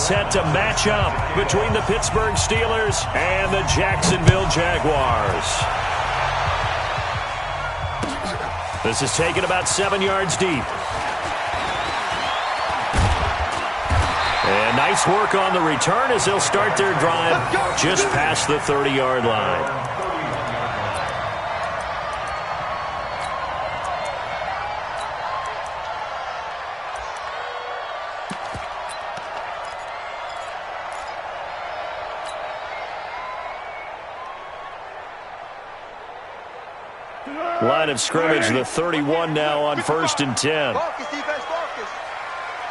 set to match up between the Pittsburgh Steelers and the Jacksonville Jaguars. This is taken about 7 yards deep. And nice work on the return as they'll start their drive just past the 30-yard line. Line of scrimmage, the 31 now on 1st and 10. Focus, defense, focus.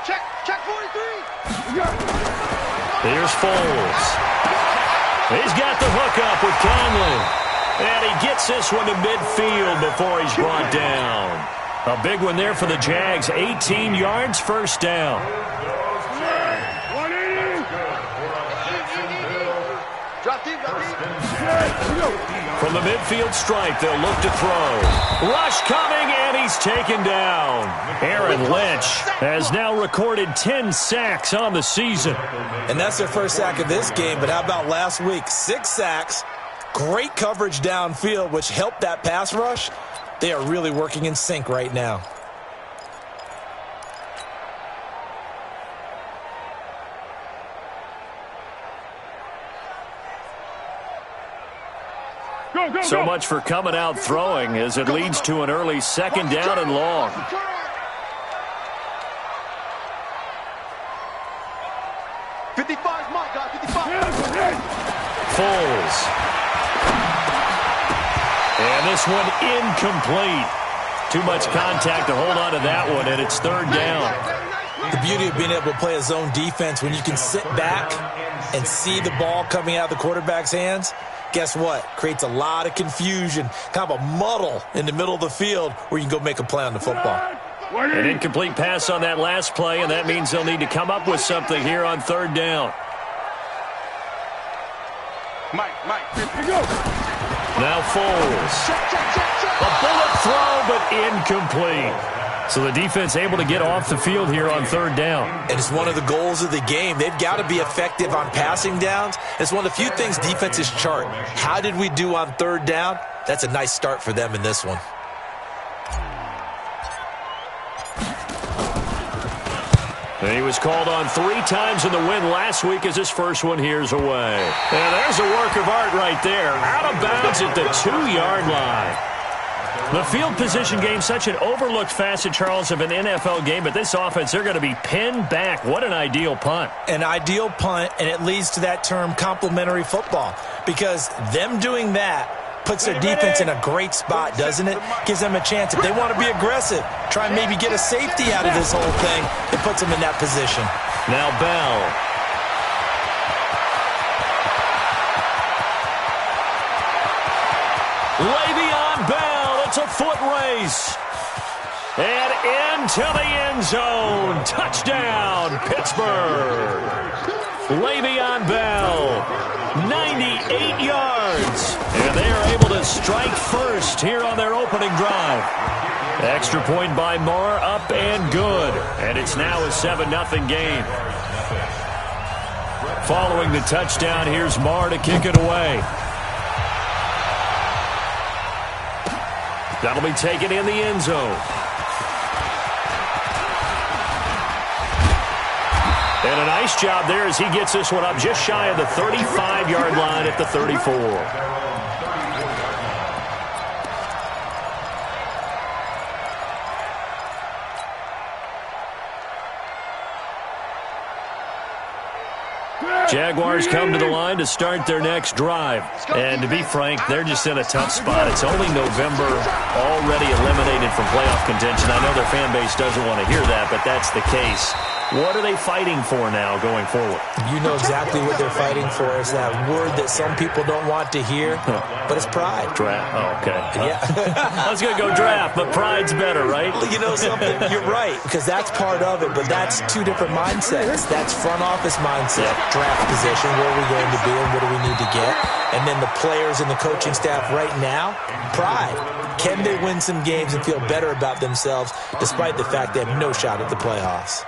Check 43. Here's Foles. He's got the hookup with Conley. And he gets this one to midfield before he's brought down. A big one there for the Jags. 18 yards, first down. Drop deep. From the midfield stripe, they'll look to throw. Rush coming, and he's taken down. Aaron Lynch has now recorded 10 sacks on the season. And that's their first sack of this game, but how about last week? 6 sacks, great coverage downfield, which helped that pass rush. They are really working in sync right now. So much for coming out throwing as it leads to an early 2nd down and long. 55's mark, guys. 55. Foles. And this one incomplete. Too much contact to hold on to that one, and it's 3rd down. The beauty of being able to play a zone defense when you can sit back and see the ball coming out of the quarterback's hands. Guess what? Creates a lot of confusion, kind of a muddle in the middle of the field where you can go make a play on the football. An incomplete pass on that last play, and that means they'll need to come up with something here on 3rd down. Mike, here we go. Now Foles. A bullet throw, but incomplete. So the defense able to get off the field here on 3rd down. And it's one of the goals of the game. They've got to be effective on passing downs. It's one of the few things defenses chart. How did we do on 3rd down? That's a nice start for them in this one. And he was called on 3 times in the win last week as his first one here's away. And there's a work of art right there. Out of bounds at the 2-yard line. The field position game, such an overlooked facet, Charles, of an NFL game, but this offense, they're going to be pinned back. What an ideal punt. An ideal punt, and it leads to that term complementary football, because them doing that puts their defense in a great spot, doesn't it? Gives them a chance. If they want to be aggressive, try and maybe get a safety out of this whole thing, it puts them in that position. Now Bell. Le'Veon Bell. It's a foot race. And into the end zone. Touchdown, Pittsburgh. Le'Veon Bell, 98 yards. And they are able to strike first here on their opening drive. Extra point by Moore, up and good. And it's now a 7-0 game. Following the touchdown, here's Moore to kick it away. That'll be taken in the end zone. And a nice job there as he gets this one up just shy of the 35-yard line at the 34. Jaguars come to the line to start their next drive. And to be frank, they're just in a tough spot. It's only November, already eliminated from playoff contention. I know their fan base doesn't want to hear that, but that's the case. What are they fighting for now going forward? You know exactly what they're fighting for. Is that word that some people don't want to hear, but it's pride. Draft. Oh, okay. Yeah. I was going to go draft, but pride's better, right? You know something? You're right, because that's part of it, but that's 2 different mindsets. That's front office mindset, draft position, where are we going to be and what do we need to get? And then the players and the coaching staff right now, pride. Can they win some games and feel better about themselves despite the fact they have no shot at the playoffs?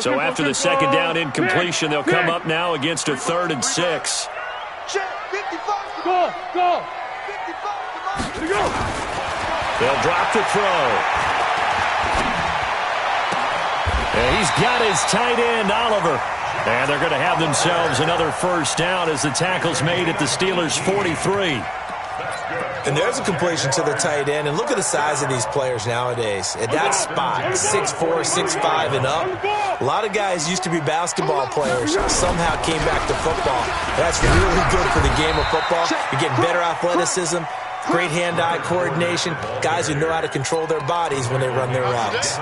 So after the second down incompletion, they'll come up now against a 3rd and 6. Check. 55. Go. 55. Go. They'll drop the throw. And he's got his tight end, Oliver. And they're going to have themselves another first down as the tackle's made at the Steelers' 43. And there's a completion to the tight end. And look at the size of these players nowadays. At that spot, 6'4", 6'5", and up. A lot of guys used to be basketball players, somehow came back to football. That's really good for the game of football. You're getting better athleticism, great hand-eye coordination, guys who know how to control their bodies when they run their routes.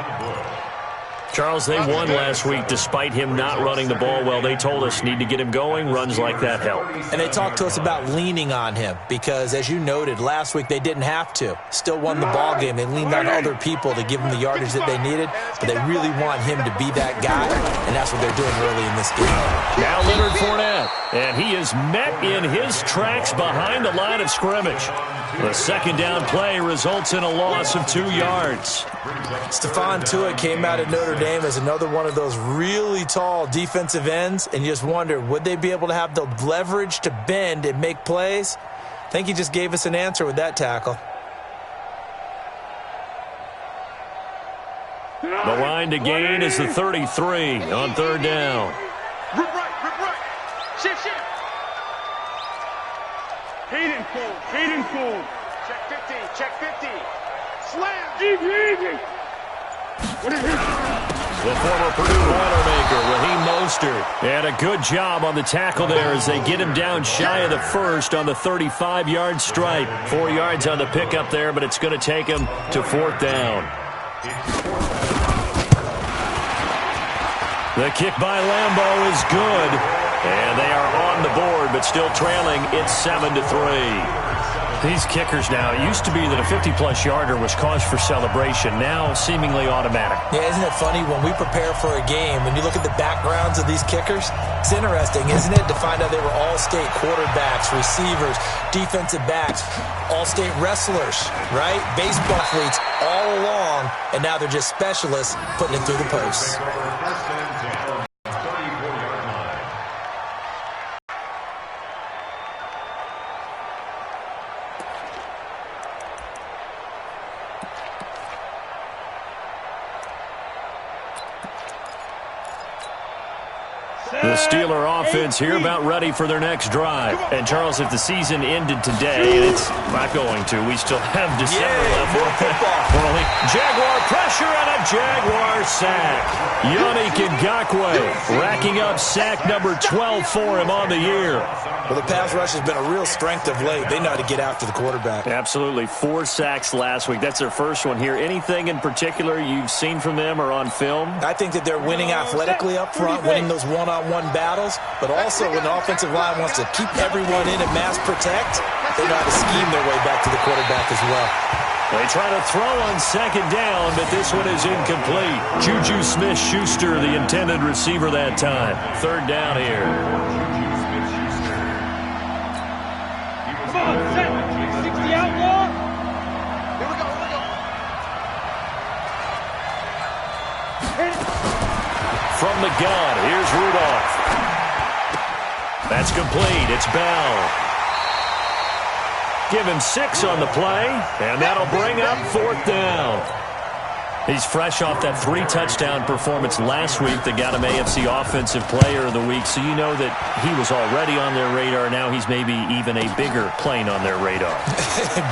Charles, they won last week despite him not running the ball well. They told us need to get him going. Runs like that help. And they talked to us about leaning on him because, as you noted, last week they didn't have to. Still won the ball game. They leaned on other people to give them the yardage that they needed, but they really want him to be that guy, and that's what they're doing early in this game. Now Leonard Fournette, and he is met in his tracks behind the line of scrimmage. The second down play results in a loss of 2 yards. Stephon Tuitt came out of Notre Dame as another one of those really tall defensive ends, and you just wonder, would they be able to have the leverage to bend and make plays? I think he just gave us an answer with that tackle. The line to gain is the 33 on 3rd down. Rip right. Shift. Hayden Cole. Check 50. Slam. Easy. What is it? The former Purdue Boilermaker, Raheem Mostert. And a good job on the tackle there as they get him down shy of the first on the 35-yard stripe. 4 yards on the pickup there, but it's going to take him to 4th down. The kick by Lambeau is good. And they are on the board, but still trailing. It's 7-3. These kickers now, it used to be that a 50-plus yarder was cause for celebration. Now, seemingly automatic. Yeah, isn't it funny? When we prepare for a game, when you look at the backgrounds of these kickers, it's interesting, isn't it, to find out they were all-state quarterbacks, receivers, defensive backs, all-state wrestlers, right? Baseball cleats all along, and now they're just specialists putting it through the posts. The Steeler offense here about ready for their next drive. And, Charles, if the season ended today, and it's not going to, we still have December left. More football. Jaguar pressure and a Jaguar sack. Yannick Ngakoue racking up sack number 12 for him on the year. Well, the pass rush has been a real strength of late. They know how to get after the quarterback. Absolutely. 4 sacks last week. That's their first one here. Anything in particular you've seen from them or on film? I think that they're winning athletically up front, winning those one-on-one battles, but also when the offensive line wants to keep everyone in and mass protect, they know how to scheme their way back to the quarterback as well. They try to throw on second down, but this one is incomplete. Juju Smith-Schuster, the intended receiver that time. 3rd down here. Come on, set. 60 outlaw. Here we go. From the gun, here's Rudolph. That's complete. It's Bell. Give him 6 on the play, and that'll bring up 4th down. He's fresh off that 3-touchdown performance last week that got him AFC Offensive Player of the Week, so you know that he was already on their radar. Now he's maybe even a bigger plane on their radar.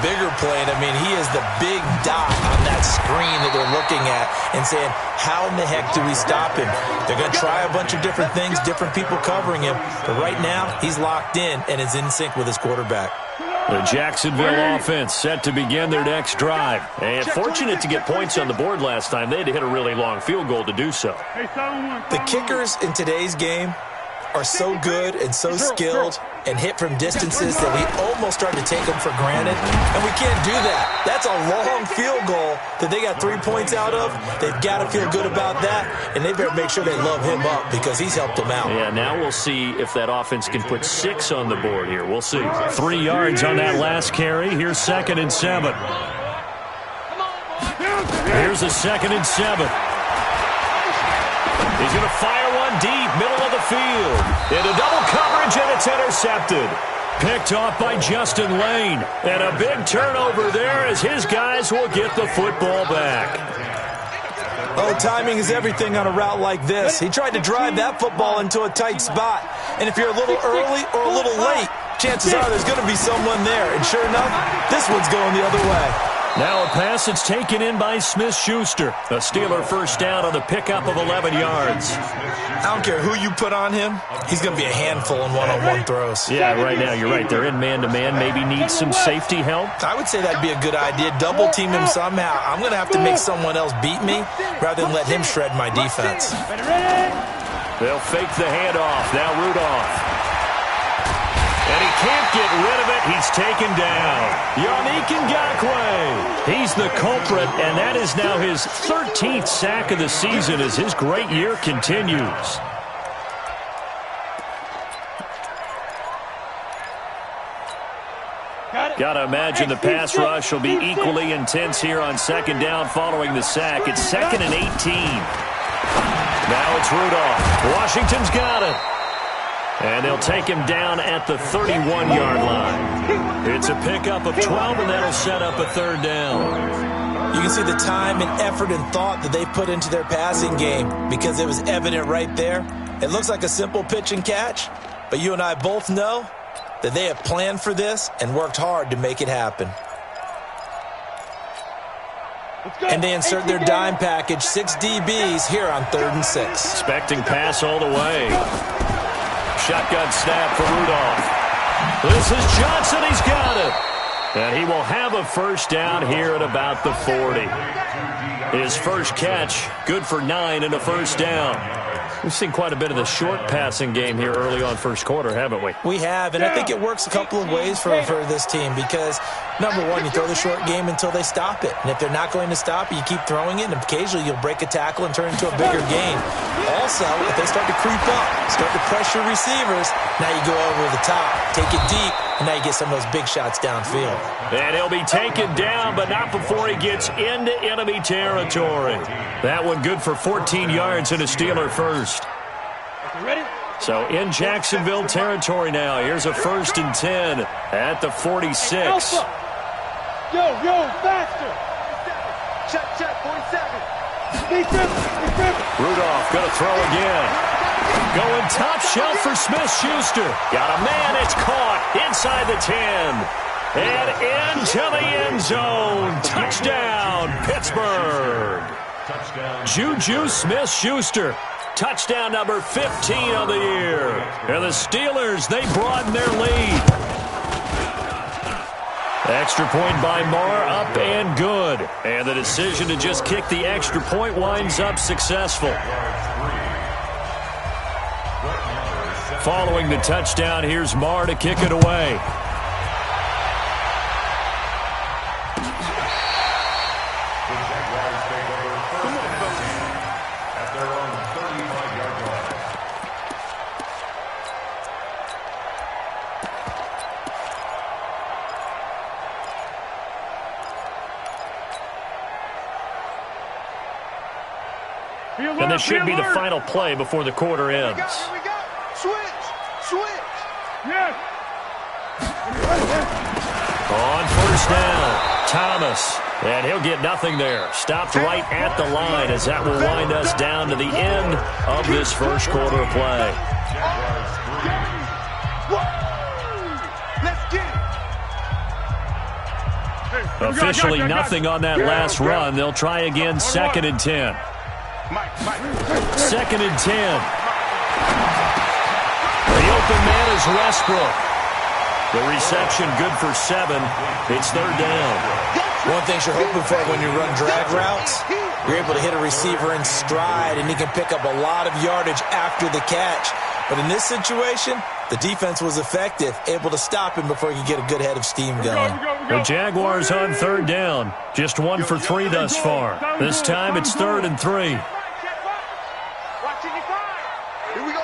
Bigger plane. I mean, he is the big dot on that screen that they're looking at and saying, how in the heck do we stop him? They're going to try a bunch of different things, different people covering him, but right now he's locked in and is in sync with his quarterback. The Jacksonville offense set to begin their next drive. And fortunate to get points on the board last time. They had to hit a really long field goal to do so. The kickers in today's game are so good and so skilled and hit from distances that we almost start to take them for granted, and we can't do that. That's a long field goal that they got 3 points out of. They've got to feel good about that, and they better make sure they love him up because he's helped them out. Yeah, now we'll see if that offense can put 6 on the board here. We'll see. 3 yards on that last carry. Here's 2nd and 7. Here's a 2nd and 7. He's going to fire one deep, middle of the field. Into double coverage, and it's intercepted. Picked off by Justin Lane. And a big turnover there as his guys will get the football back. Oh, timing is everything on a route like this. He tried to drive that football into a tight spot. And if you're a little early or a little late, chances are there's going to be someone there. And sure enough, this one's going the other way. Now a pass that's taken in by Smith-Schuster. A Steeler first down on the pickup of 11 yards. I don't care who you put on him. He's going to be a handful in one-on-one throws. Yeah, right now you're right. They're in man-to-man. Maybe need some safety help. I would say that'd be a good idea. Double team him somehow. I'm going to have to make someone else beat me rather than let him shred my defense. They'll fake the handoff. Now Rudolph. And he can't get rid of it. He's taken down. Yannick Ngakoue. He's the culprit, and that is now his 13th sack of the season as his great year continues. Got to imagine the pass rush will be equally intense here on second down following the sack. It's 2nd and 18. Now it's Rudolph. Washington's got it. And they'll take him down at the 31-yard line. It's a pickup of 12, and that'll set up a third down. You can see the time and effort and thought that they put into their passing game because it was evident right there. It looks like a simple pitch and catch, but you and I both know that they have planned for this and worked hard to make it happen. And they insert their dime package, 6 DBs here on 3rd and 6. Expecting pass all the way. Shotgun snap for Rudolph. This is Johnson. He's got it. And he will have a first down here at about the 40. His first catch, good for 9 and a first down. We've seen quite a bit of the short passing game here early on first quarter, haven't we? We have, and I think it works a couple of ways for this team because, number one, you throw the short game until they stop it. And if they're not going to stop it, you keep throwing it, and occasionally you'll break a tackle and turn it into a bigger gain. Also, if they start to creep up, start to pressure receivers, now you go over the top, take it deep, and now you get some of those big shots downfield. And he'll be taken down, but not before he gets into enemy territory. That one good for 14 yards and a Steeler first. Ready? So in Jacksonville territory now. Here's a 1st and 10 at the 46. Alpha. Yo, faster. Check, 47. Rudolph going to throw again. Going top shelf for Smith-Schuster. Got a man. It's caught inside the 10. And into the end zone. Touchdown, Pittsburgh. Juju Smith-Schuster. Touchdown number 15 of the year. And the Steelers, they broaden their lead. Extra point by Marr, up and good. And the decision to just kick the extra point winds up successful. Following the touchdown, here's Marr to kick it away. And this should be the final play before the quarter ends. Here we go. Switch. Yes. On first down, Thomas. And he'll get nothing there. Stopped right at the line as that will wind us down to the end of this first quarter of play. Let's get it. Officially nothing on that last run. They'll try again 2nd and 10. 2nd and 10. The open man is Westbrook. The reception good for 7. It's 3rd down. One thing you're hoping for when you run drag routes, you're able to hit a receiver in stride and he can pick up a lot of yardage after the catch. But in this situation, the defense was effective, able to stop him before you get a good head of steam going. The Jaguars on 3rd down. Just 1 for 3 thus far. This time it's 3rd and 3. Here we go,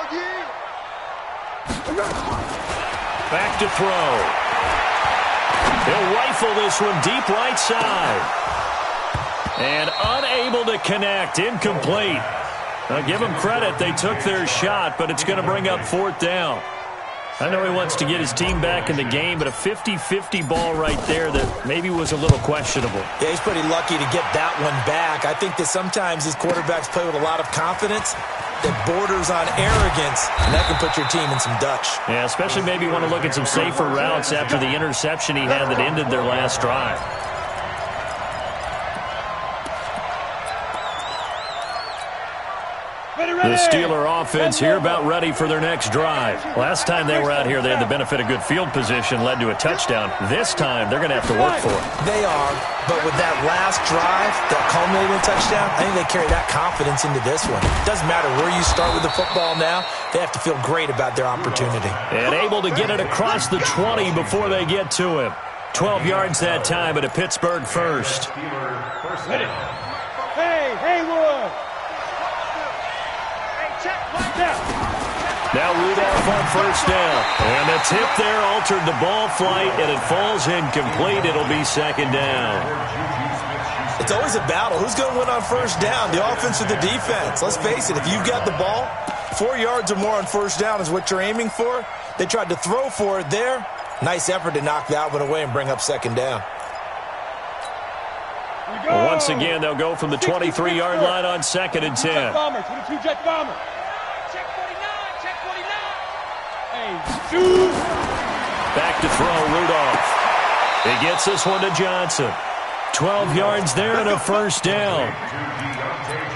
Back to throw. He'll rifle this one deep right side. And unable to connect. Incomplete. Now, give them credit. They took their shot, but it's going to bring up 4th down. I know he wants to get his team back in the game, but a 50-50 ball right there that maybe was a little questionable. Yeah, he's pretty lucky to get that one back. I think that sometimes these quarterbacks play with a lot of confidence that borders on arrogance, and that can put your team in some Dutch. Yeah, especially maybe want to look at some safer routes after the interception he had that ended their last drive. The Steeler offense here about ready for their next drive. Last time they were out here, they had the benefit of good field position, led to a touchdown. This time, they're going to have to work for it. They are, but with that last drive, that culminating touchdown, I think they carry that confidence into this one. Doesn't matter where you start with the football now, they have to feel great about their opportunity. And able to get it across the 20 before they get to him. 12 yards that time, but a Pittsburgh first. Hey, Haywood! Now Rudolph on 1st down. And the tip there altered the ball flight, and it falls incomplete. It'll be 2nd down. It's always a battle. Who's going to win on 1st down, the offense or the defense? Let's face it, if you've got the ball, 4 yards or more on 1st down is what you're aiming for. They tried to throw for it there. Nice effort to knock that one away and bring up 2nd down. Well, once again, they'll go from the 23-yard line on 2nd and 10. Jet bomber, 22 jet bomber. Check 49, check 49. Hey, shoot! Back to throw, Rudolph. He gets this one to Johnson. 12 yards there and a 1st down.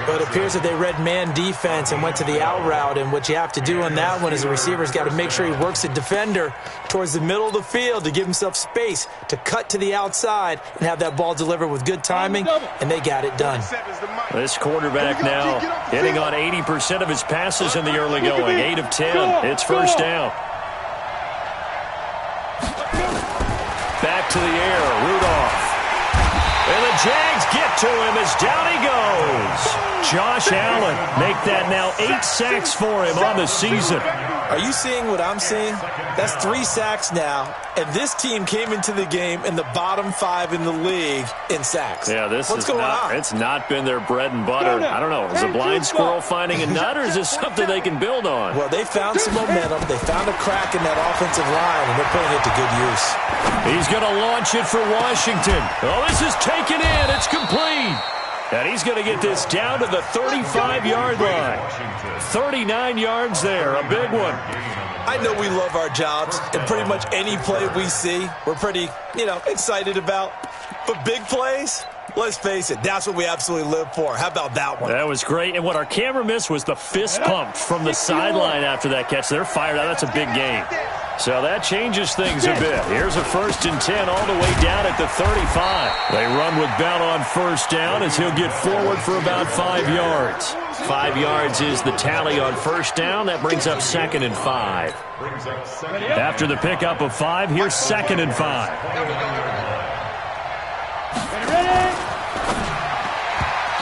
But it appears that they read man defense and went to the out route, and what you have to do on that one is the receiver's got to make sure he works the defender towards the middle of the field to give himself space to cut to the outside and have that ball delivered with good timing, and they got it done. This quarterback now hitting on 80% of his passes in the early going. 8 of 10. It's 1st down. Back to the air, Rudolph. And the Jags get to him as down he goes. Josh Allen make that now 8 sacks for him on the season. Are you seeing what I'm seeing? That's 3 sacks now, and this team came into the game in the bottom 5 in the league in sacks. Yeah, What's going on? It's not been their bread and butter. I don't know. Is a blind squirrel finding a nut, or is this something they can build on? Well, they found some momentum. They found a crack in that offensive line, and they're putting it to good use. He's going to launch it for Washington. Oh, this is taken in. It's complete. And he's going to get this down to the 35-yard line. 39 yards there, a big one. I know we love our jobs, and pretty much any play we see, we're pretty, excited about. But big plays, let's face it, that's what we absolutely live for. How about that one? That was great. And what our camera missed was the fist pump from the sideline after that catch. They're fired out. That's a big game. So that changes things a bit. Here's a 1st and 10 all the way down at the 35. They run with Bell on 1st down as he'll get forward for about 5 yards. 5 yards is the tally on 1st down. That brings up 2nd and 5. After the pickup of 5, here's 2nd and 5.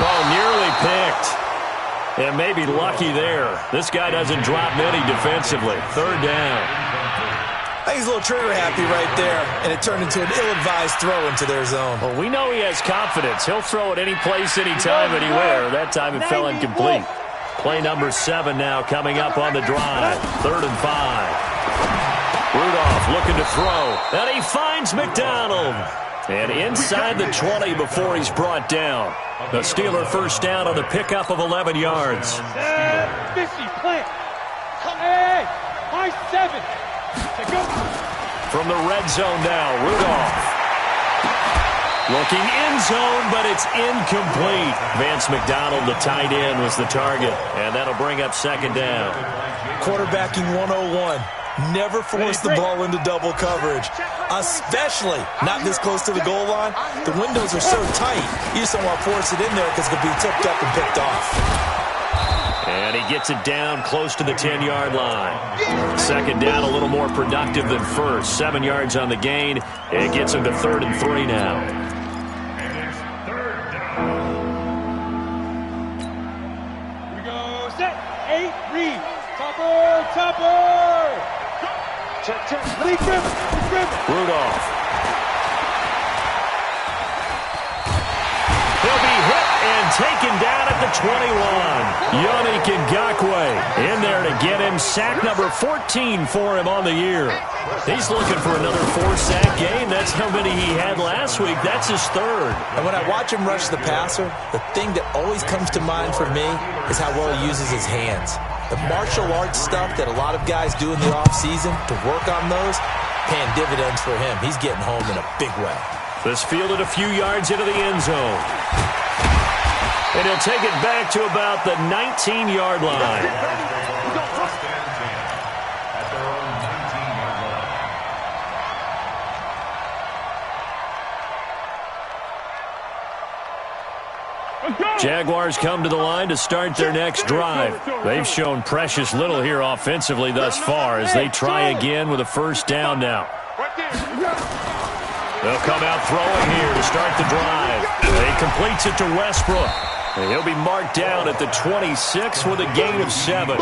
Oh, nearly picked. And maybe lucky there. This guy doesn't drop many defensively. 3rd down. I think he's a little trigger happy right there, and it turned into an ill-advised throw into their zone. Well, we know he has confidence. He'll throw it any place, anytime, anywhere. That time it fell incomplete. Play number 7 now coming up on the drive. 3rd and 5. Rudolph looking to throw. And he finds McDonald. And inside the 20 before he's brought down. The Steeler 1st down on the pickup of 11 yards. Fishy plant. Hey, high 7. From the red zone now, Rudolph. Looking end zone, but it's incomplete. Vance McDonald, the tight end, was the target. And that'll bring up 2nd down. Quarterbacking 101. Never force the ball into double coverage, especially not this close to the goal line. The windows are so tight, you just don't want to force it in there because it could be tipped up and picked off. And he gets it down close to the 10-yard line. 2nd down, a little more productive than 1st. 7 yards on the gain. It gets him to 3rd and 3 now. Here we go. Set. 8. Read. Topper. Check. Lee Griffin. Rudolph. He'll be hit and taken down at the 21. Yannick Ngakoue in there to get him. Sack number 14 for him on the year. He's looking for another 4-sack game. That's how many he had last week. That's his third. And when I watch him rush the passer, the thing that always comes to mind for me is how well he uses his hands. The martial arts stuff that a lot of guys do in the offseason to work on those, paying dividends for him. He's getting home in a big way. This fielded a few yards into the end zone. And he'll take it back to about the 19-yard line. Jaguars come to the line to start their next drive. They've shown precious little here offensively thus far as they try again with a first down now. They'll come out throwing here to start the drive. He completes it to Westbrook. And he'll be marked down at the 26 with a gain of 7.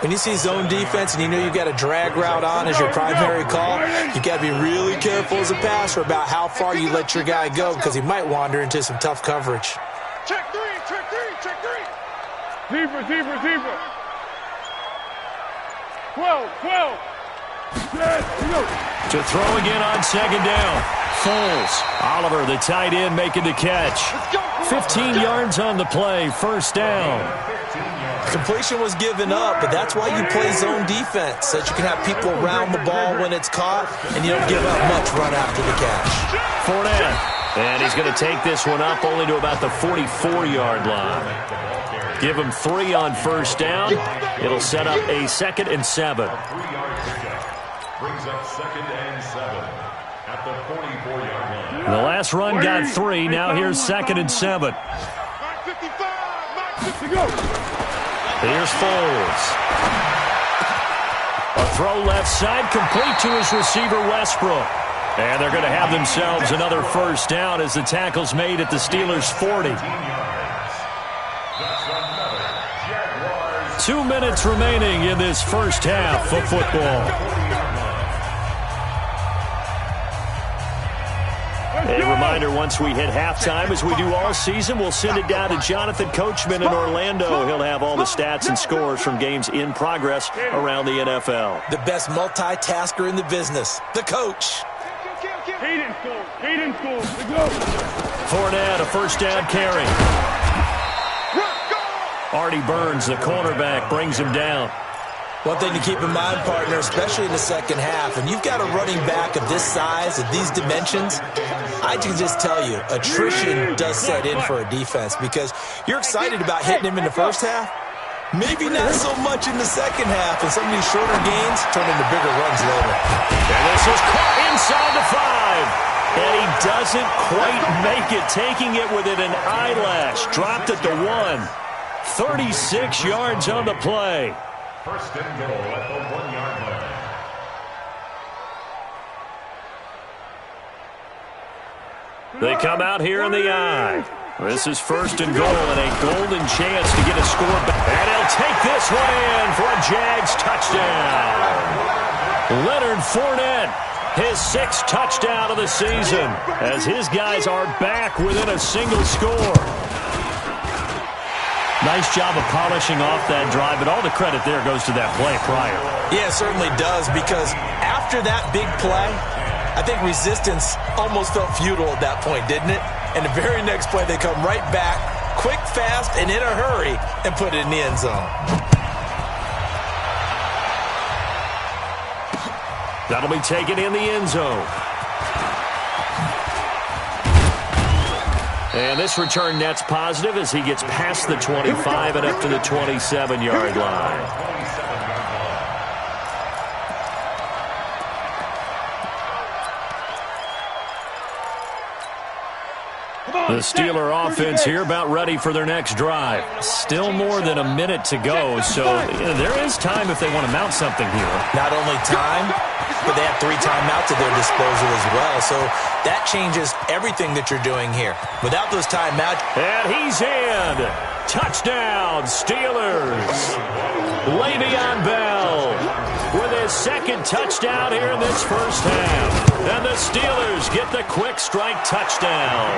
When you see zone defense and you know you've got a drag route on as your primary call, you've got to be really careful as a passer about how far you let your guy go because he might wander into some tough coverage. Check three, check three, check three. Zebra, zebra, zebra. 12. Yes, go. To throw again on second down. Foles. Oliver, the tight end, making the catch. 15 yards on the play, first down. Completion was given up, but that's why you play zone defense, so that you can have people around the ball when it's caught, and you don't give up much run after the catch. Fournette. And he's going to take this one up only to about the 44-yard line. Give him 3 on first down. It'll set up a 2nd and 7. Brings up 2nd and 7 at the 44-yard line. The last run got 3. Now here's 2nd and 7. Here's Foles. A throw left side, complete to his receiver, Westbrook. And they're going to have themselves another first down as the tackle's made at the Steelers' 40. 2 minutes remaining in this first half of football. A reminder, once we hit halftime, as we do all season, we'll send it down to Jonathan Coachman in Orlando. He'll have all the stats and scores from games in progress around the NFL. The best multitasker in the business, the coach. Cadence goal. Fournette, a first down carry. Artie Burns, the cornerback, brings him down. One thing to keep in mind, partner, especially in the second half, when you've got a running back of this size, of these dimensions, I can just tell you, attrition does set in for a defense because you're excited about hitting him in the first half. Maybe not so much in the second half, and some of these shorter gains turn into bigger runs later. And this is caught inside the 5. And he doesn't quite make it, taking it within an eyelash. Dropped at the 1. 36 yards on the play. First and goal at the 1-yard line. They come out here in the eye. This is first and goal and a golden chance to get a score back. And he'll take this one in for a Jags touchdown. Leonard Fournette, his 6th touchdown of the season, as his guys are back within a single score. Nice job of polishing off that drive, but all the credit there goes to that play prior. Yeah, it certainly does, because after that big play, I think resistance almost felt futile at that point, didn't it? And the very next play, they come right back, quick, fast, and in a hurry, and put it in the end zone. That'll be taken in the end zone. And this return net's positive as he gets past the 25 and up to the 27-yard line. The Steeler offense here about ready for their next drive. Still more than a minute to go, so there is time if they want to mount something here. Not only time, but they have 3 timeouts at their disposal as well, so that changes everything that you're doing here. Without those timeouts... And he's in! Touchdown, Steelers! Le'Veon Bell with his 2nd touchdown here in this first half. And the Steelers get the quick strike touchdown.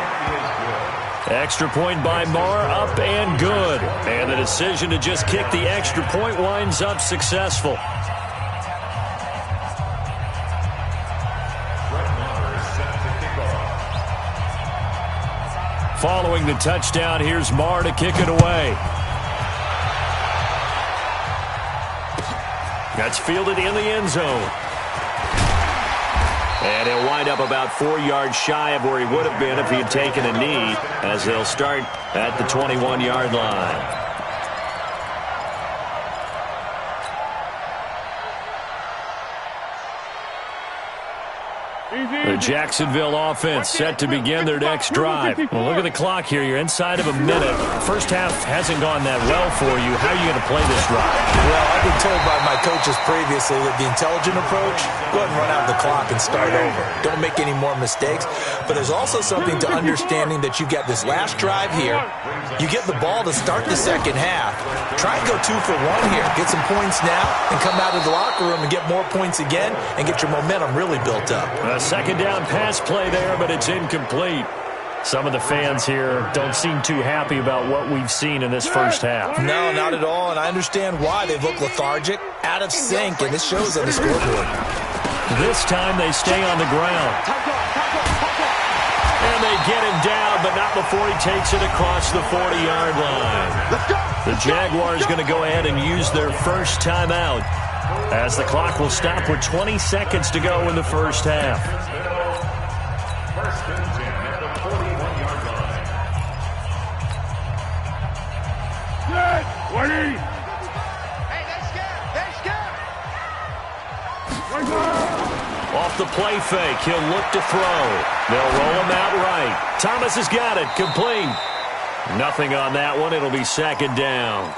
Extra point by Marr, up and good. And the decision to just kick the extra point winds up successful. Following the touchdown, here's Marr to kick it away. That's fielded in the end zone. And he'll wind up about 4 yards shy of where he would have been if he had taken a knee, as they'll start at the 21-yard line. The Jacksonville offense set to begin their next drive. Well, look at the clock here. You're inside of a minute. First half hasn't gone that well for you. How are you going to play this drive? Well, I've been told by my coaches previously that the intelligent approach, go ahead and run out the clock and start over. Don't make any more mistakes. But there's also something to understanding that you get this last drive here. You get the ball to start the second half. Try and go 2 for 1 here. Get some points now and come out of the locker room and get more points again and get your momentum really built up. A second down pass play there, but it's incomplete. Some of the fans here don't seem too happy about what we've seen in this first half. No, not at all, and I understand why. They look lethargic, out of sync, and this shows on the scoreboard. This time they stay on the ground. And they get him down, but not before he takes it across the 40-yard line. The Jaguars going to go ahead and use their first timeout, as the clock will stop with 20 seconds to go in the first half. First and 10 at the 41-yard line. 20. Hey, they're scared. Off the play fake, he'll look to throw. They'll roll him out right. Thomas has got it, complete. Nothing on that one. It'll be second down.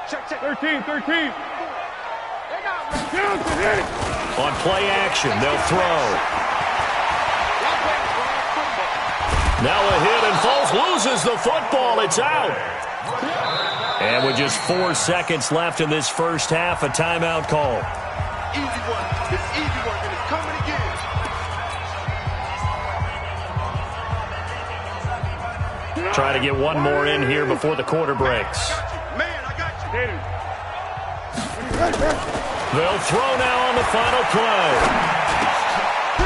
Check. 13. They're not ready. On play action, they'll throw. Now a hit, and Foles loses the football. It's out. And with just 4 seconds left in this first half, a timeout call. Easy one. It's easy one, and it's coming again. Try to get one more in here before the quarter breaks. Man, I got you. They'll throw now on the final play.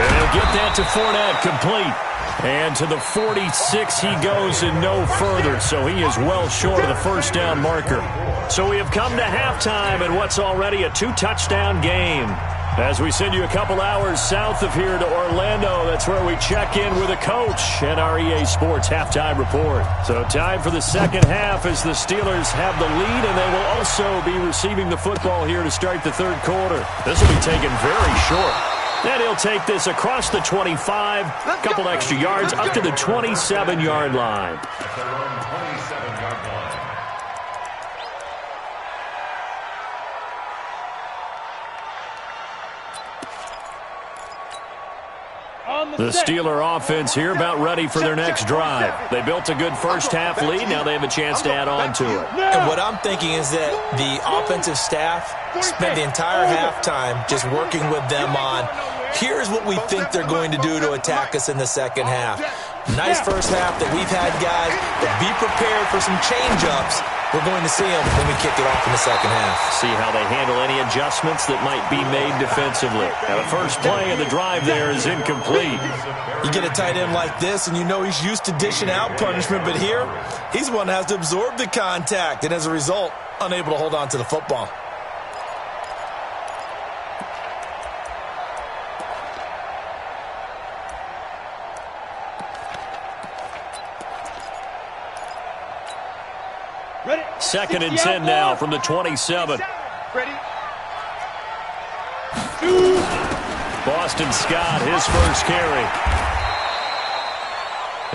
And he'll get that to Fournette, complete. And to the 46 he goes and no further, so he is well short of the first down marker. So we have come to halftime in what's already a 2-touchdown game. As we send you a couple hours south of here to Orlando, that's where we check in with a coach and our EA Sports halftime report. So time for the second half as the Steelers have the lead, and they will also be receiving the football here to start the third quarter. This will be taken very short. And he'll take this across the 25, a couple extra yards, up to the 27-yard line. At their own 27-yard line. The Steeler offense here about ready for their next drive. They built a good first half lead. Now they have a chance to add on to it. And what I'm thinking is that the offensive staff spent the entire halftime just working with them on, here's what we think they're going to do to attack us in the second half. Nice first half that we've had, guys, but be prepared for some change-ups. We're going to see them when we kick it off in the second half. See how they handle any adjustments that might be made defensively. Now, the first play of the drive there is incomplete. You get a tight end like this, and you know he's used to dishing out punishment, but here, he's the one that has to absorb the contact, and as a result, unable to hold on to the football. Second and 10 now from the 27. Ready? Boston Scott, his first carry.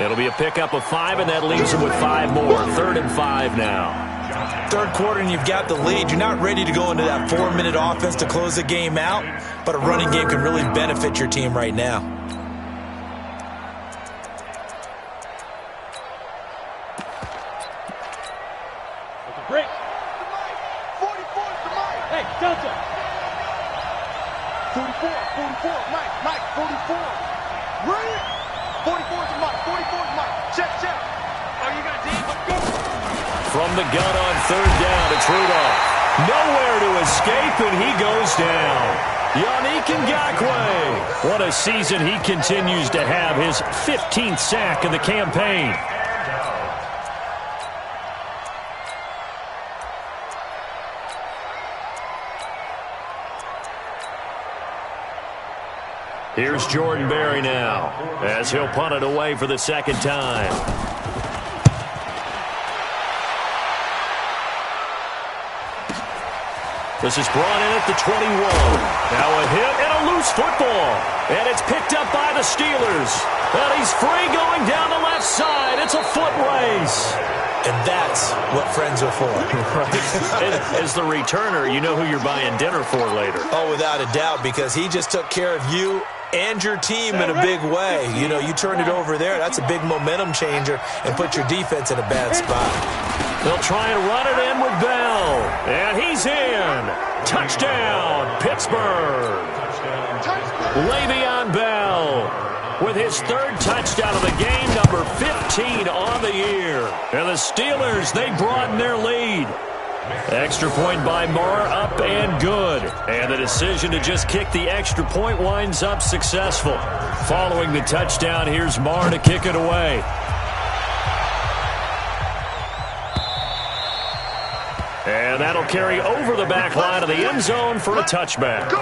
It'll be a pickup of 5, and that leaves him with 5 more. 3rd and 5 now. Third quarter, and you've got the lead. You're not ready to go into that 4-minute offense to close the game out, but a running game can really benefit your team right now. Great. 44. Mike, 44. Bring it. 44 is Mike. 44 is Mike. Check. Oh, you got deep? Let's go. From the gun on third down, it's Rudolph. Nowhere to escape, and he goes down. Yannick Ngakoue. What a season he continues to have. His 15th sack in the campaign. Here's Jordan Berry now, as he'll punt it away for the second time. This is brought in at the 21. Now a hit and a loose football. And it's picked up by the Steelers. And he's free going down the left side. It's a foot race. And that's what friends are for. As the returner, you know who you're buying dinner for later. Oh, without a doubt, because he just took care of you and your team in a big way. You know, you turned it over there. That's a big momentum changer and put your defense in a bad spot. They'll try and run it in with Bell. And he's in. Touchdown, Pittsburgh. Le'Veon Bell with his third touchdown of the game, number 15 on the year. And the Steelers, they broaden their lead. Extra point by Marr, up and good. And the decision to just kick the extra point winds up successful. Following the touchdown, here's Marr to kick it away. And that'll carry over the back line of the end zone for a touchback.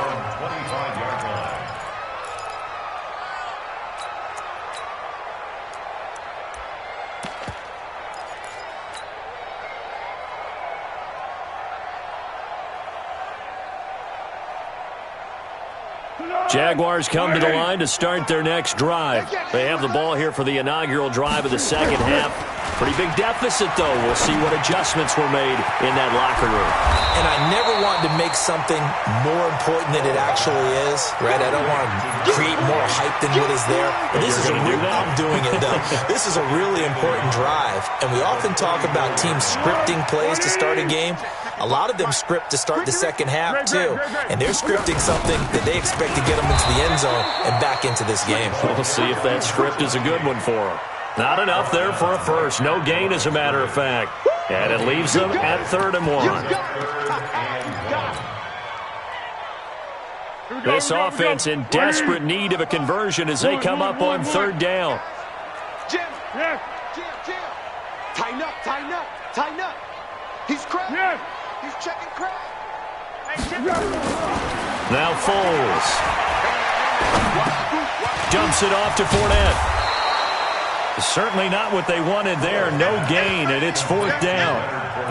Jaguars come to the line to start their next drive. They have the ball here for the inaugural drive of the second half. Pretty big deficit, though. We'll see what adjustments were made in that locker room. And I never want to make something more important than it actually is, right? I don't want to create more hype than what is there. But this is I'm doing it, though. This is a really important drive. And we often talk about teams scripting plays to start a game. A lot of them script to start the second half, too. And they're scripting something that they expect to get them into the end zone and back into this game. We'll see if that script is a good one for them. Not enough there for a first. No gain, as a matter of fact. And it leaves them at 3rd and 1. This offense in desperate need of a conversion as they come up on 3rd down. Jim. Tighten up. He's cracking. He's checking crack. Now Foles. Dumps it off to Fournette. Certainly not what they wanted there. No gain, and it's 4th down.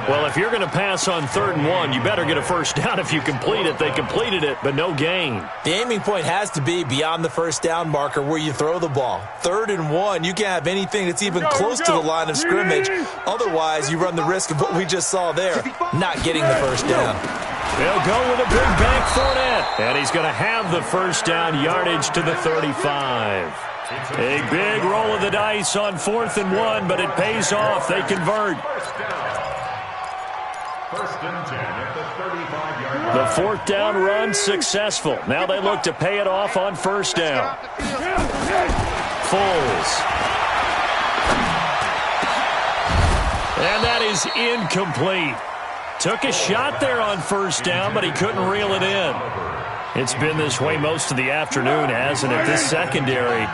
Well, if you're going to pass on 3rd and 1, you better get a first down if you complete it. They completed it, but no gain. The aiming point has to be beyond the first down marker where you throw the ball. 3rd and 1, you can't have anything that's even close to the line of scrimmage. Otherwise, you run the risk of what we just saw there, not getting the first down. They'll go with a big bank Fournette, and he's going to have the first down, yardage to the 35. A big roll of the dice on 4th and 1, but it pays off. They convert. First and 10 at the 35-yard line. The 4th down run successful. Now they look to pay it off on 1st down. Foles. And that is incomplete. Took a shot there on 1st down, but he couldn't reel it in. It's been this way most of the afternoon, hasn't it? This secondary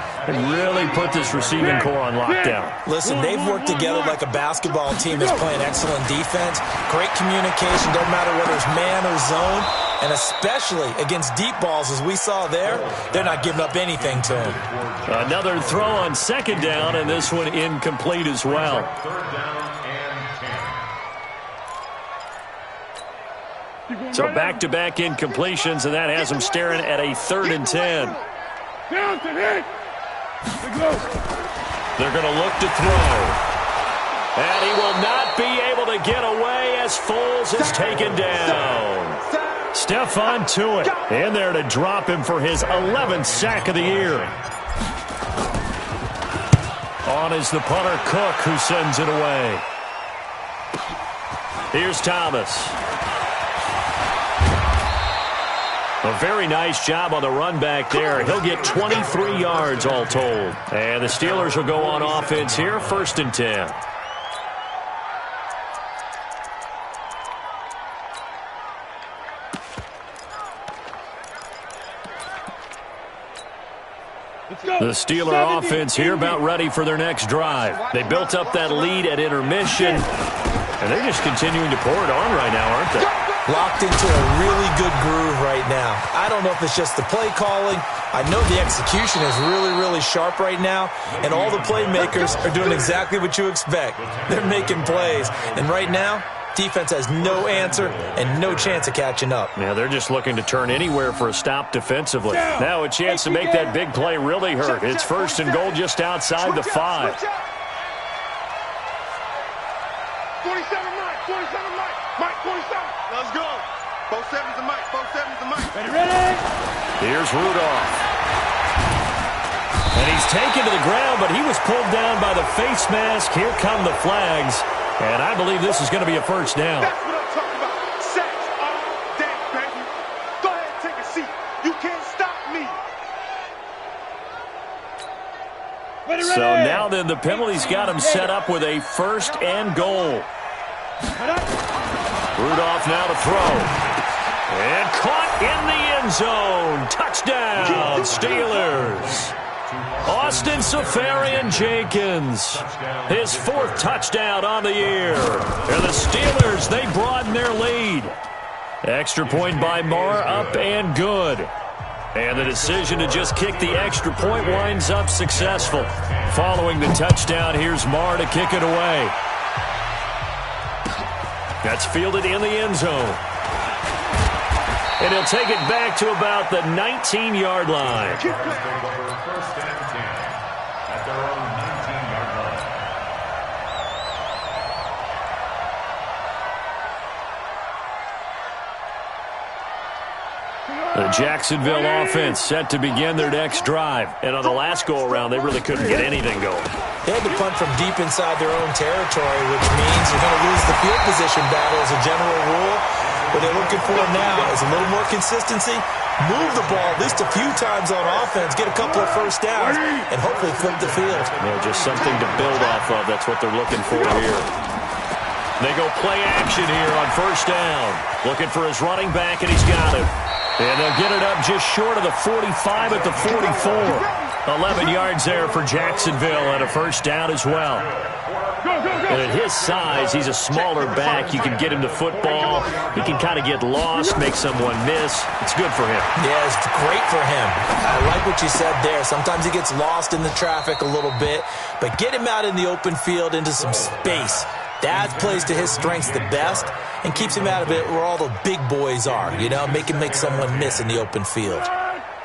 really put this receiving core on lockdown. Listen, they've worked together like a basketball team that's playing excellent defense. Great communication, doesn't matter whether it's man or zone. And especially against deep balls, as we saw there, they're not giving up anything to them. Another throw on 2nd down, and this one incomplete as well. 3rd down and 10. So back-to-back incompletions, and that has them staring at a 3rd and 10. They're going to look to throw. And he will not be able to get away as Foles is taken down. Stephon Tuitt in there to drop him for his 11th sack of the year. On is the punter Cook, who sends it away. Here's Thomas. A very nice job on the run back there. He'll get 23 yards all told. And the Steelers will go on offense here, 1st and 10. The Steeler offense here about ready for their next drive. They built up that lead at intermission, and they're just continuing to pour it on right now, aren't they? Locked into a really good groove right now. I don't know if it's just the play calling. I know the execution is really, really sharp right now, and all the playmakers are doing exactly what you expect. They're making plays, and right now, defense has no answer and no chance of catching up. Yeah, they're just looking to turn anywhere for a stop defensively. Now a chance to make that big play really hurt. It's 1st and goal just outside the 5. 47 Mike, 47 Mike, Mike 47. Let's go. 47's the Mike, 47's the Mike. Ready? Here's Rudolph. And he's taken to the ground, but he was pulled down by the face mask. Here come the flags. And I believe this is going to be a 1st down. That's what I'm talking about. Sacks all day, baby. Go ahead and take a seat. You can't stop me. So now then, the penalty's got him set up with a 1st and goal. Rudolph now to throw. And caught in the end zone. Touchdown, Steelers. Austin Safarian-Jenkins, his 4th touchdown on the year. And the Steelers, they broaden their lead. Extra point by Marr, up and good. And the decision to just kick the extra point winds up successful. Following the touchdown, here's Marr to kick it away. That's fielded in the end zone. And he'll take it back to about the 19-yard line. First and 10 at their own 19-yard line. The Jacksonville offense set to begin their next drive. And on the last go-around, they really couldn't get anything going. They had to punt from deep inside their own territory, which means you're going to lose the field position battle as a general rule. What they're looking for now is a little more consistency, move the ball at least a few times on offense, get a couple of 1st downs, and hopefully flip the field. Yeah, just something to build off of. That's what they're looking for here. They go play action here on 1st down. Looking for his running back, and he's got it. And they'll get it up just short of the 45 at the 44. 11 yards there for Jacksonville and a 1st down as well. And at his size, he's a smaller back. You can get him to football. He can kind of get lost, make someone miss. It's good for him. Yeah, it's great for him. I like what you said there. Sometimes he gets lost in the traffic a little bit, but get him out in the open field into some space. That plays to his strengths the best and keeps him out of it where all the big boys are, you know, make someone miss in the open field.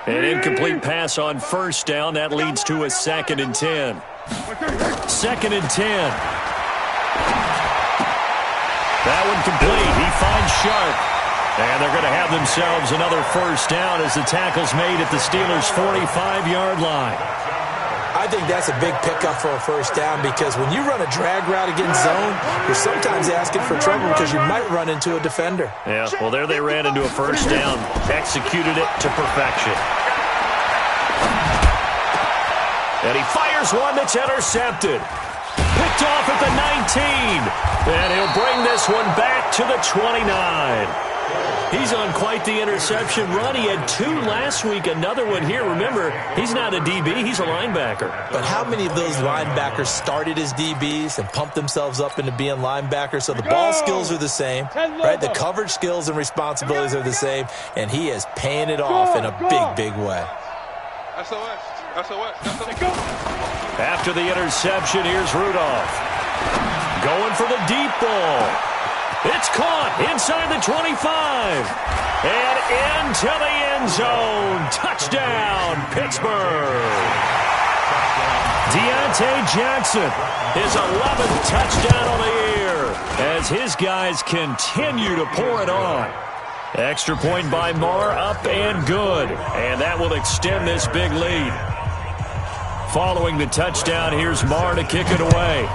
An incomplete pass on 1st down. That leads to a 2nd and 10. 2nd and 10. That one complete. He finds Sharp. And they're going to have themselves another 1st down as the tackle's made at the Steelers' 45-yard line. I think that's a big pickup for a 1st down because when you run a drag route against zone, you're sometimes asking for trouble because you might run into a defender. Yeah, well, there they ran into a 1st down. Executed it to perfection. And he fires one that's intercepted. Picked off at the 19. And he'll bring this one back to the 29. He's on quite the interception run. He had 2 last week, another one here. Remember, he's not a DB, he's a linebacker. But how many of those linebackers started as DBs and pumped themselves up into being linebackers? So the ball skills are the same, right? The coverage skills and responsibilities are the same, and he is paying it off in a big, big way. SOS. After the interception, here's Rudolph. Going for the deep ball. It's caught inside the 25. And into the end zone. Touchdown, Pittsburgh. Deontay Jackson, his 11th touchdown on the year as his guys continue to pour it on. Extra point by Marr, up and good. And that will extend this big lead. Following the touchdown, here's Marr to kick it away.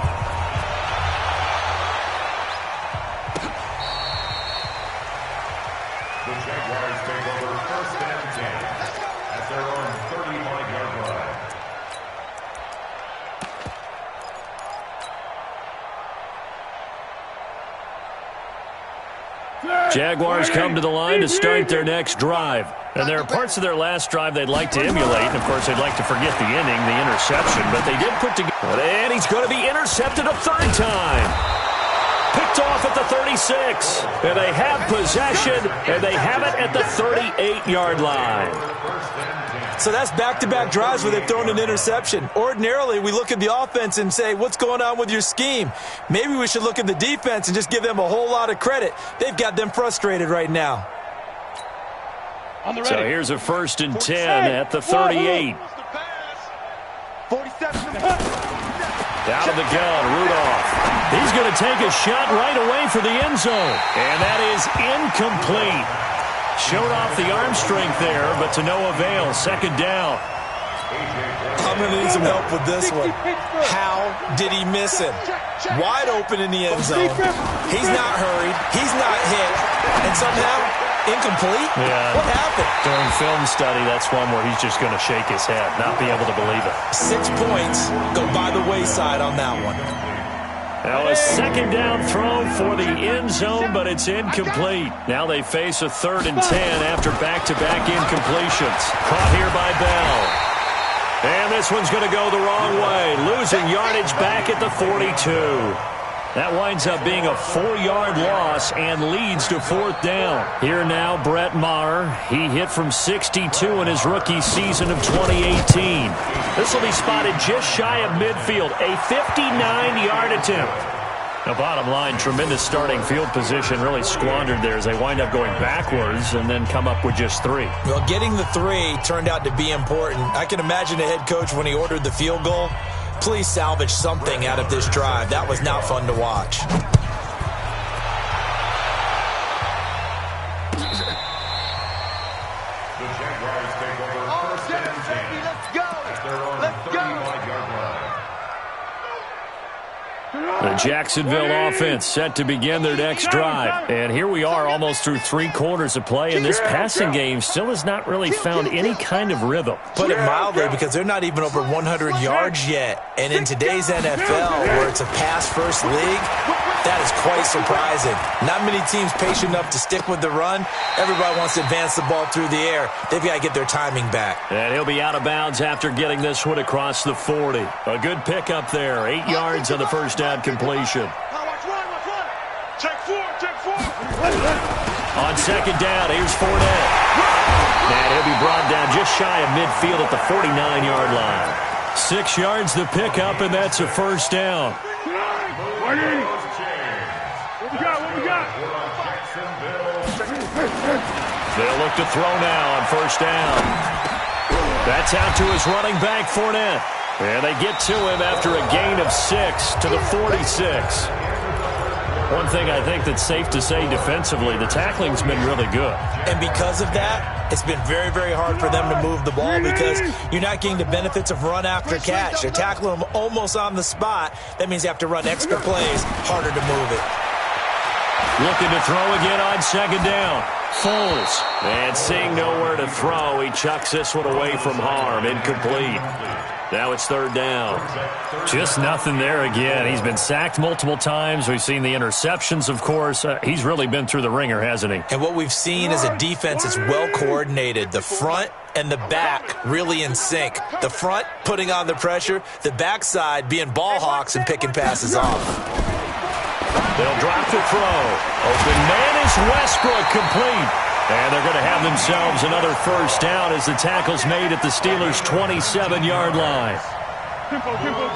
The Jaguars take over 1st Jaguars come to the line to start their next drive. And there are parts of their last drive they'd like to emulate. And, of course, they'd like to forget the inning, the interception. But they did put together. And he's going to be intercepted a third time. Picked off at the 36. And they have possession, and they have it at the 38-yard line. So that's back-to-back drives where they've thrown an interception. Ordinarily, we look at the offense and say, what's going on with your scheme? Maybe we should look at the defense and just give them a whole lot of credit. They've got them frustrated right now. So here's a 1st and 10 at the 38. 47. Out of the gun, Rudolph. He's going to take a shot right away for the end zone. And that is incomplete. Showed off the arm strength there, but to no avail. 2nd down. I'm going to need some help with this one. How did he miss it? Wide open in the end zone. He's not hurried. He's not hit. And somehow, incomplete? Yeah. What happened? During film study, that's one where he's just going to shake his head, not be able to believe it. 6 points go by the wayside on that one. Now a 2nd down throw for the end zone, but it's incomplete. Now they face a 3rd and 10 after back-to-back incompletions. Caught here by Bell. And this one's going to go the wrong way, losing yardage back at the 42. That winds up being a 4-yard loss and leads to 4th down. Here now, Brett Maher. He hit from 62 in his rookie season of 2018. This will be spotted just shy of midfield, a 59-yard attempt. Now, bottom line, tremendous starting field position, really squandered there as they wind up going backwards and then come up with just 3. Well, getting the 3 turned out to be important. I can imagine the head coach when he ordered the field goal. Please salvage something out of this drive. That was not fun to watch. The Jaguars take over 1st and 10. Let's go. At their own 35-yard line. The Jacksonville offense set to begin their next drive. And here we are almost through 3 quarters of play, and this passing game still has not really found any kind of rhythm. Put it mildly, because they're not even over 100 yards yet. And in today's NFL, where it's a pass-first league, that is quite surprising. Not many teams patient enough to stick with the run. Everybody wants to advance the ball through the air. They've got to get their timing back. And he'll be out of bounds after getting this one across the 40. A good pickup there. 8 yards on the first down completion. Watch one. Check 4. On 2nd down, here's Fournette. And he'll be brought down just shy of midfield at the 49-yard line. 6 yards the pickup, and that's a 1st down. What we got? They'll look to throw now on 1st down. That's out to his running back, Fournette. And they get to him after a gain of 6 to the 46. One thing I think that's safe to say defensively, the tackling's been really good. And because of that, it's been very, very hard for them to move the ball because you're not getting the benefits of run after catch. They're tackling them almost on the spot. That means you have to run extra plays, harder to move it. Looking to throw again on 2nd down. Foles. And seeing nowhere to throw, he chucks this one away from harm. Incomplete. Now it's 3rd down. Just nothing there again. He's been sacked multiple times. We've seen the interceptions, of course. He's really been through the ringer, hasn't he? And what we've seen is a defense that's well coordinated. The front and the back really in sync. The front putting on the pressure. The backside being ball hawks and picking passes off. They'll drop the throw. Open man is Westbrook, complete. And they're going to have themselves another 1st down as the tackle's made at the Steelers' 27-yard line.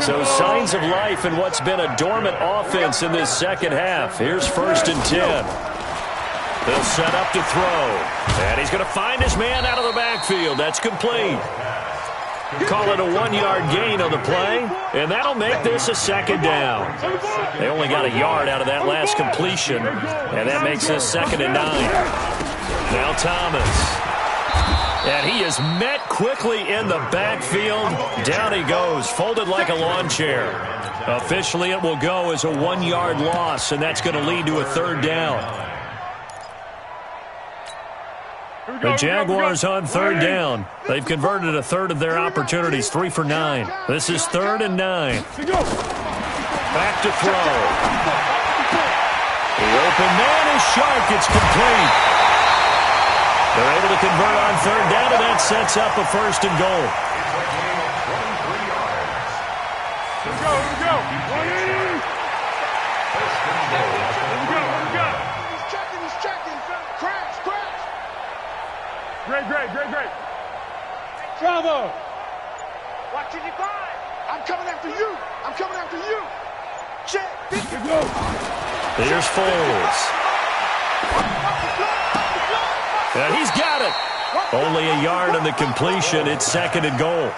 So signs of life in what's been a dormant offense in this 2nd half. Here's 1st and 10. They'll set up to throw. And he's going to find his man out of the backfield. That's complete. Call it a 1-yard gain on the play, and that'll make this a 2nd down. They only got a yard out of that last completion, and that makes this 2nd and 9. Now Thomas. And he is met quickly in the backfield. Down he goes, folded like a lawn chair. Officially, it will go as a 1-yard loss, and that's going to lead to a 3rd down. The Jaguars on 3rd down. They've converted a third of their opportunities, 3 for 9. This is 3rd and 9. Back to throw. He open man is Shark. It's complete. They're able to convert on third down, and that sets up a first and goal. Let's go, let's go. 180. Let's go. He's checking. Crash. Great. Bravo. Watch it, divide. I'm coming after you. Check. Let's go. Here's Foles. And he's got it. Only a yard on the completion. It's second and goal.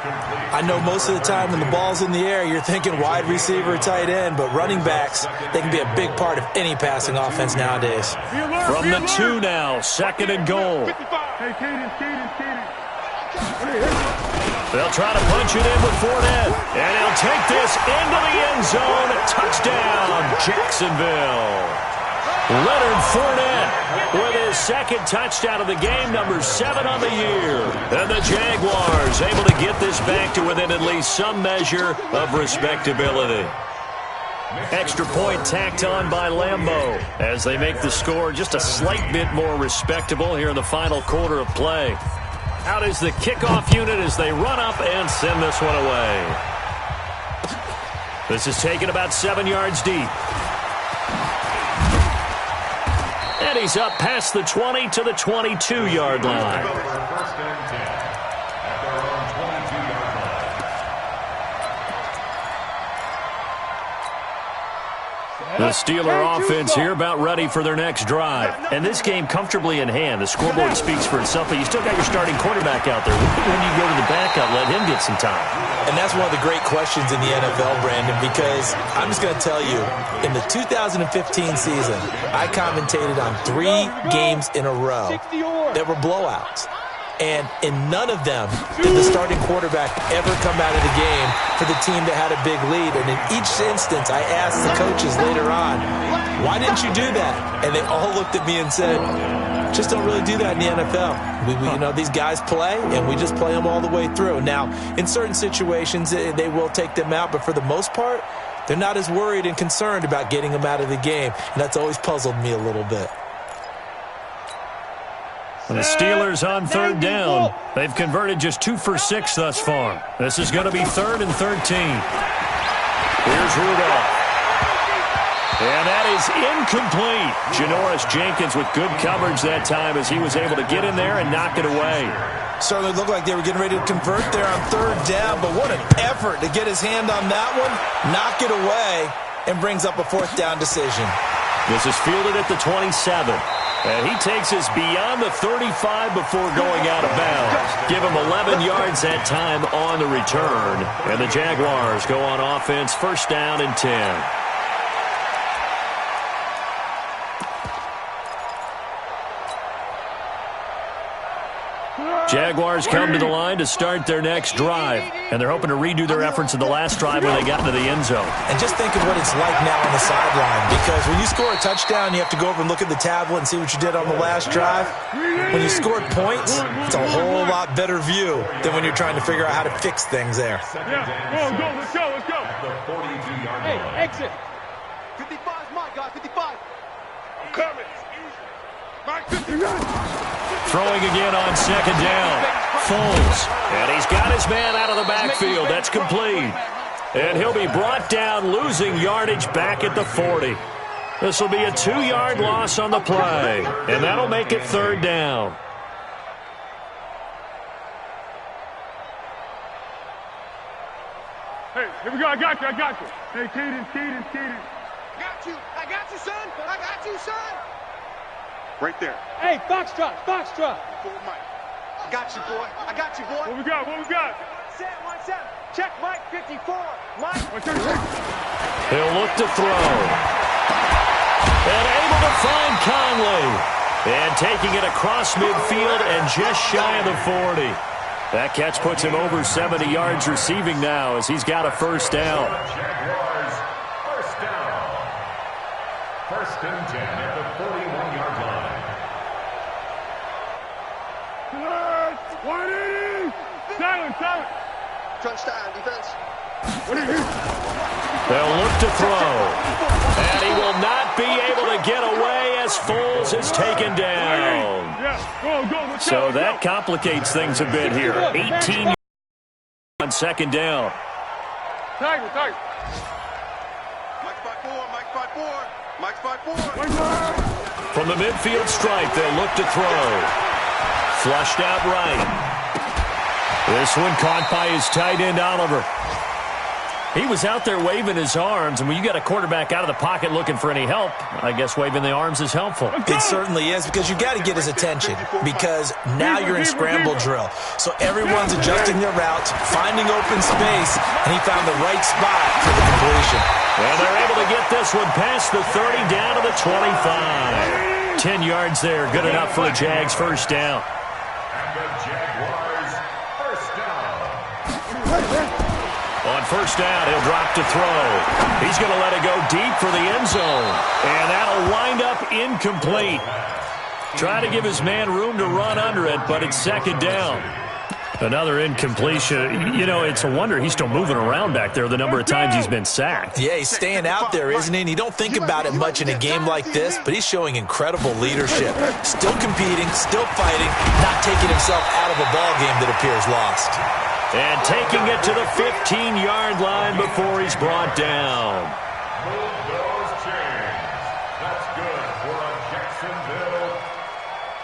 I know most of the time when the ball's in the air, you're thinking wide receiver, tight end, but running backs, they can be a big part of any passing offense nowadays. From the 2 now, second and goal. Hey, Cadence. They'll try to punch it in with Fournette. And he'll take this into the end zone. Touchdown, Jacksonville. Leonard Fournette with his second touchdown of the game, number 7 on the year. And the Jaguars able to get this back to within at least some measure of respectability. Extra point tacked on by Lambeau as they make the score just a slight bit more respectable here in the final quarter of play. Out is the kickoff unit as they run up and send this one away. This is taken about 7 yards deep. And he's up past the 20 to the 22-yard line. First and 10 at their own 22-yard line. The Steeler offense here about ready for their next drive. And this game comfortably in hand. The scoreboard speaks for itself, but you still got your starting quarterback out there. When you go to the backup, let him get some time. And that's one of the great questions in the NFL, Brandon, because I'm just going to tell you, in the 2015 season, I commentated on 3 games in a row that were blowouts. And in none of them did the starting quarterback ever come out of the game for the team that had a big lead. And in each instance, I asked the coaches later on, why didn't you do that? And they all looked at me and said, just don't really do that in the NFL. These guys play, and we just play them all the way through. Now, in certain situations, they will take them out, but for the most part, they're not as worried and concerned about getting them out of the game. And that's always puzzled me a little bit. And the Steelers on third down. They've converted just 2 for 6 thus far. This is going to be 3rd and 13. Here's Rudolph. And that is incomplete. Janoris Jenkins with good coverage that time as he was able to get in there and knock it away. Certainly looked like they were getting ready to convert there on third down, but what an effort to get his hand on that one, knock it away, and brings up a 4th down decision. This is fielded at the 27. And he takes us beyond the 35 before going out of bounds. Give him 11 yards that time on the return. And the Jaguars go on offense, 1st down and 10. Jaguars come to the line to start their next drive. And they're hoping to redo their efforts in the last drive when they got into the end zone. And just think of what it's like now on the sideline. Because when you score a touchdown, you have to go over and look at the tablet and see what you did on the last drive. When you scored points, it's a whole lot better view than when you're trying to figure out how to fix things there. Yeah, go, let's go. The 42-yard Hey, line. exit. 55 is mine, guys, 55. I'm coming. Mike, 59. Throwing again on 2nd down. Foles. And he's got his man out of the backfield. That's complete. And he'll be brought down, losing yardage back at the 40. This will be a 2-yard loss on the play. And that'll make it 3rd down. Hey, here we go. I got you. Hey, Cadence. I got you, son. Right there. Hey, Foxtrot. I got you, boy. What we got? Set, 1-7. Check Mike 54. Mike. He'll look to throw. And able to find Conley. And taking it across midfield and just shy of the 40. That catch puts him over 70 yards receiving now as he's got a 1st down. Jaguars, 1st down. 1st and 10 at the 41-yard line. 180. Silent. Touchdown, defense. They'll look to throw. And he will not be able to get away as Foles is taken down. So that complicates things a bit here. 18 on second down. Tiger. Mike's by four. Mike's by four. From the midfield stripe, they'll look to throw. Flushed out right. This one caught by his tight end, Oliver. He was out there waving his arms, and when you got a quarterback out of the pocket looking for any help, I guess waving the arms is helpful. It certainly is, because you got to get his attention, because now you're in scramble drill. So everyone's adjusting their routes, finding open space, and he found the right spot for the completion. And they're able to get this one past the 30 down to the 25. 10 yards there, good enough for a Jags first down. And the Jaguars first down. On first down, he'll drop to throw. He's going to let it go deep for the end zone. And that'll wind up incomplete. Try to give his man room to run under it, but it's second down. Another incompletion. You know, it's a wonder he's still moving around back there the number of times he's been sacked. Yeah, he's staying out there, isn't he? And you don't think about it much in a game like this, but he's showing incredible leadership. Still competing, still fighting, not taking himself out of a ball game that appears lost. And taking it to the 15-yard line before he's brought down. Move those chains. That's good for a Jacksonville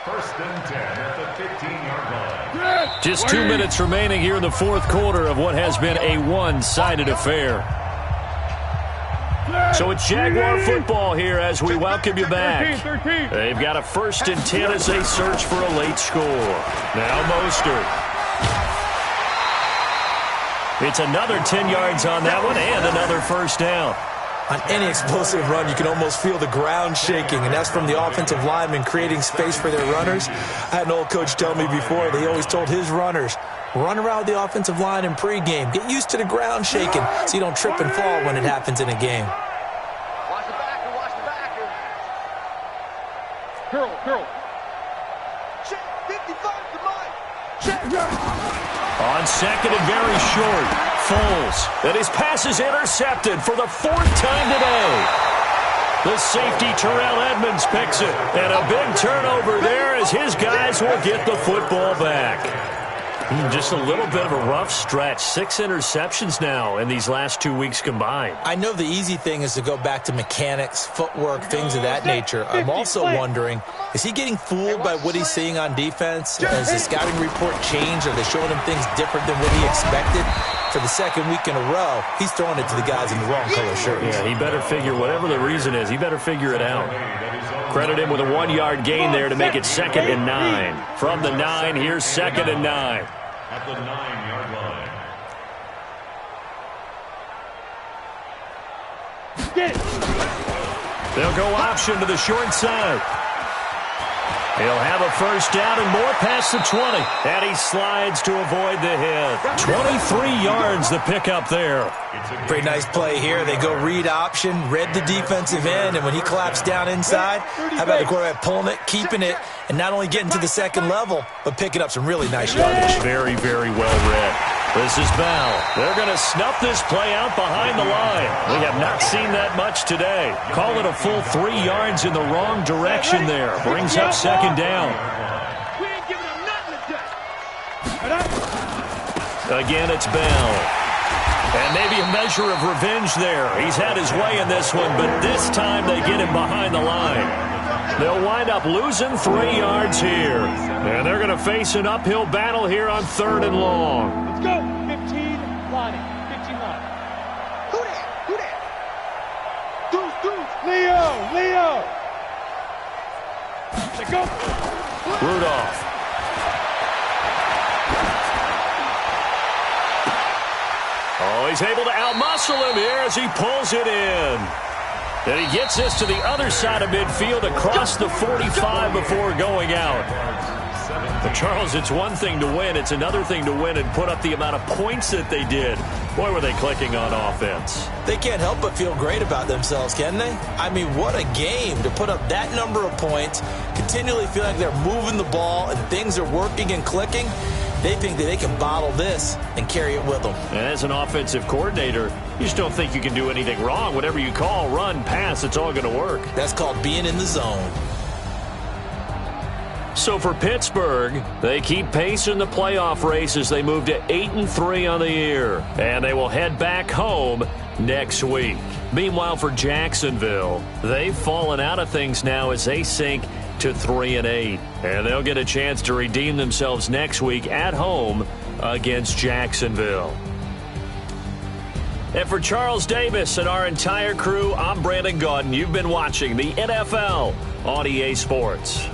first and 10 at the 15-yard line. Just 2 minutes remaining here in the fourth quarter of what has been a one-sided affair. So it's Jaguar football here as we welcome you back. They've got a first and 10 as they search for a late score. Now Mostert. It's another 10 yards on that one and another first down. On any explosive run, you can almost feel the ground shaking, and that's from the offensive linemen creating space for their runners. I had an old coach tell me before, they always told his runners, run around the offensive line in pregame. Get used to the ground shaking so you don't trip and fall when it happens in a game. Watch the backer, watch the backer. Curl. Check, 55 to Mike. Check. On second and very short, Foles. And his pass is intercepted for the fourth time today. The safety, Terrell Edmonds, picks it. And a big turnover there as his guys will get the football back. Just a little bit of a rough stretch. 6 interceptions now in these last 2 weeks combined. I know the easy thing is to go back to mechanics, footwork, things of that nature. I'm also wondering, is he getting fooled by what he's seeing on defense? Has the scouting report changed? Are they showing him things different than what he expected? For the second week in a row, he's throwing it to the guys in the wrong color shirts. Yeah, he better figure, whatever the reason is, he better figure it out. Credit him with a 1-yard gain there to make it 2nd and 9. From the 9, here's 2nd and 9. At the 9-yard line. They'll go option to the short side. He'll have a first down and more past the 20. And he slides to avoid the hit. 23 yards the pickup there. Pretty nice play here. They go read option, read the defensive end, and when he claps down inside, how about the quarterback pulling it, keeping it, and not only getting to the second level, but picking up some really nice yardage. Very, very well read. This is Bell. They're going to snuff this play out behind the line. We have not seen that much today. Call it a full 3 yards in the wrong direction there. Brings up second down. We ain't giving him nothing today. Again, it's Bell. And maybe a measure of revenge there. He's had his way in this one, but this time they get him behind the line. They'll wind up losing 3 yards here. And they're going to face an uphill battle here on 3rd and long. Let's go. 15 line. 15 line. Who that? Deuce. Leo. Let's go. Rudolph. Oh, he's able to outmuscle him here as he pulls it in. And he gets this to the other side of midfield across the 45 before going out. But Charles, it's one thing to win. It's another thing to win and put up the amount of points that they did. Boy, were they clicking on offense. They can't help but feel great about themselves, can they? I mean, what a game to put up that number of points, continually feel like they're moving the ball and things are working and clicking. They think that they can bottle this and carry it with them. And as an offensive coordinator, you just don't think you can do anything wrong. Whatever you call, run, pass, it's all going to work. That's called being in the zone. So for Pittsburgh, they keep pace in the playoff race as they move to 8-3 on the year. And they will head back home next week. Meanwhile, for Jacksonville, they've fallen out of things now as they sink to 3-8. And they'll get a chance to redeem themselves next week at home against Jacksonville. And for Charles Davis and our entire crew, I'm Brandon Gaudin. You've been watching the NFL on EA Sports.